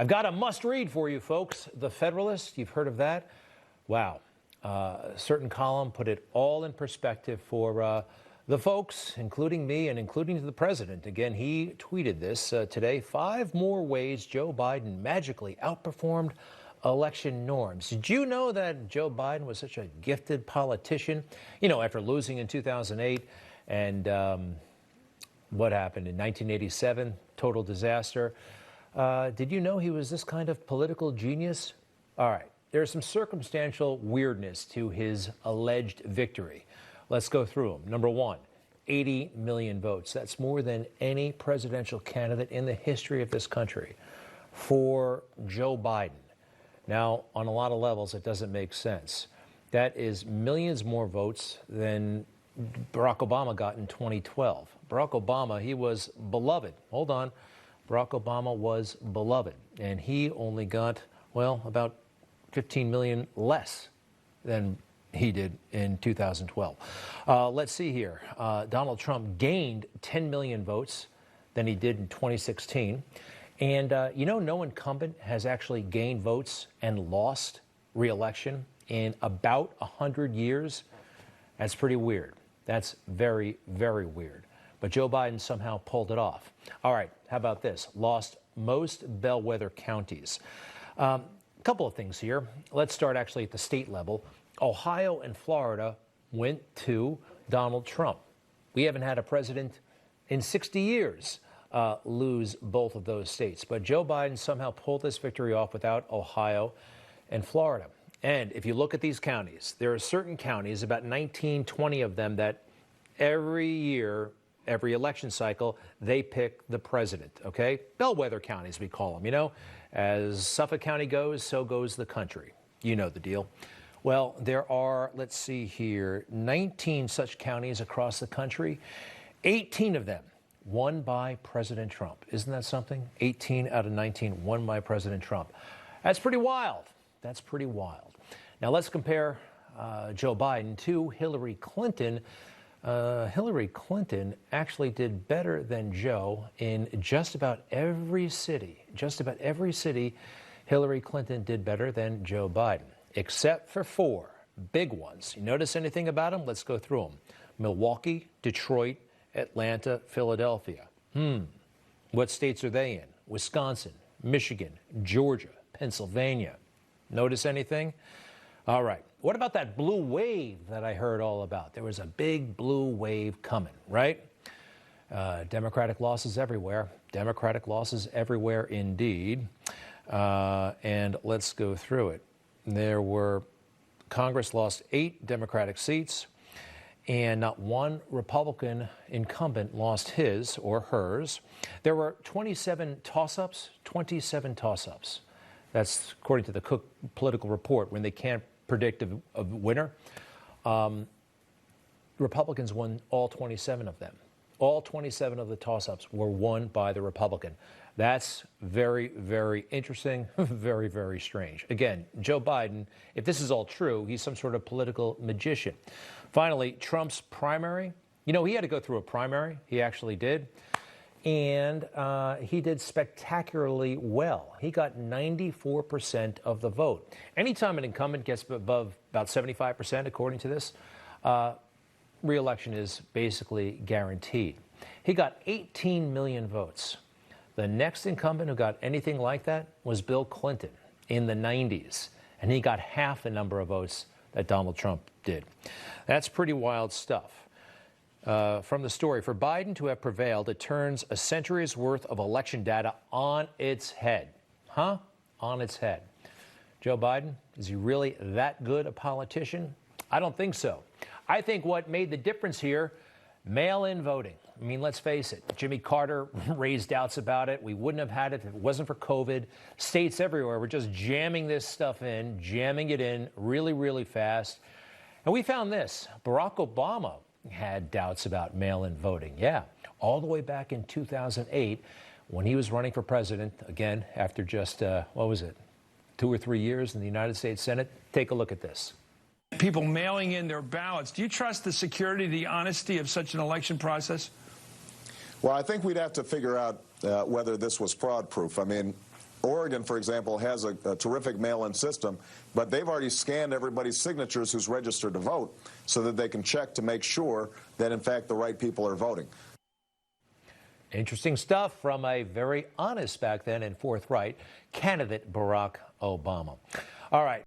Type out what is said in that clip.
I've got a must-read for you, folks. The Federalist, you've heard of that? Wow. A certain column put it all in perspective for the folks, including me and including the president. Again, he tweeted this today. 5 more ways Joe Biden magically outperformed election norms. Did you know that Joe Biden was such a gifted politician? You know, after losing in 2008 and what happened in 1987, total disaster. Did you know he was this kind of political genius? All right, there's some circumstantial weirdness to his alleged victory. Let's go through them. Number 1, 80 million votes. That's more than any presidential candidate in the history of this country for Joe Biden. Now, on a lot of levels, it doesn't make sense. That is millions more votes than Barack Obama got in 2012. Barack Obama, he was beloved. Hold on. Barack Obama was beloved, and he only got, well, about 15 million less than he did in 2012. Let's see here. Donald Trump gained 10 million votes than he did in 2016. And you know, no incumbent has actually gained votes and lost re-election in about 100 years. That's pretty weird. That's very, very weird. But Joe Biden somehow pulled it off. All right, how about this? Lost most bellwether counties. A couple of things here. Let's start actually at the state level. Ohio and Florida went to Donald Trump. We haven't had a president in 60 years lose both of those states. But Joe Biden somehow pulled this victory off without Ohio and Florida. And if you look at these counties, there are certain counties, about 19, 20 of them, that every year, every election cycle, they pick the president, okay? Bellwether counties, we call them, you know? As Suffolk County goes, so goes the country. You know the deal. Well, there are, let's see here, 19 such counties across the country. 18 of them won by President Trump. Isn't that something? 18 out of 19 won by President Trump. That's pretty wild. That's pretty wild. Now let's compare Joe Biden to Hillary Clinton. Hillary Clinton actually did better than Joe in just about every city. Just about every city, Hillary Clinton did better than Joe Biden, except for 4 big ones. You notice anything about them? Let's go through them. Milwaukee, Detroit, Atlanta, Philadelphia. What states are they in? Wisconsin, Michigan, Georgia, Pennsylvania. Notice anything? All right. What about that blue wave that I heard all about? There was a big blue wave coming, right? Democratic losses everywhere. Democratic losses everywhere indeed. And let's go through it. There were, Congress lost 8 Democratic seats, and not one Republican incumbent lost his or hers. There were 27 toss-ups, 27 toss-ups. That's according to the Cook Political Report, when they can't predict a winner. Republicans won all 27 of them. All 27 of the toss-ups were won by the Republican. That's very, very interesting, very, very strange. Again, Joe Biden, if this is all true, he's some sort of political magician. Finally, Trump's primary. You know, he had to go through a primary. He actually did. And he did spectacularly well. He got 94% of the vote. Anytime an incumbent gets above about 75%, according to this, re-election is basically guaranteed. He got 18 million votes. The next incumbent who got anything like that was Bill Clinton in the 90s, and he got half the number of votes that Donald Trump did. That's pretty wild stuff. From the story, for Biden to have prevailed, it turns a century's worth of election data on its head. Huh? On its head. Joe Biden, is he really that good a politician? I don't think so. I think what made the difference here, mail-in voting. I mean, let's face it, Jimmy Carter raised doubts about it. We wouldn't have had it if it wasn't for COVID. States everywhere were just jamming this stuff in, jamming it in really, really fast. And we found this. Barack Obama had doubts about mail-in voting. Yeah, all the way back in 2008 when he was running for president, again, after just, 2 or 3 years in the United States Senate. Take a look at this. People mailing in their ballots. Do you trust the security, the honesty of such an election process? Well, I think we'd have to figure out whether this was fraud-proof. I mean, Oregon, for example, has a terrific mail-in system, but they've already scanned everybody's signatures who's registered to vote so that they can check to make sure that, in fact, the right people are voting. Interesting stuff from a very honest back then and forthright candidate, Barack Obama. All right.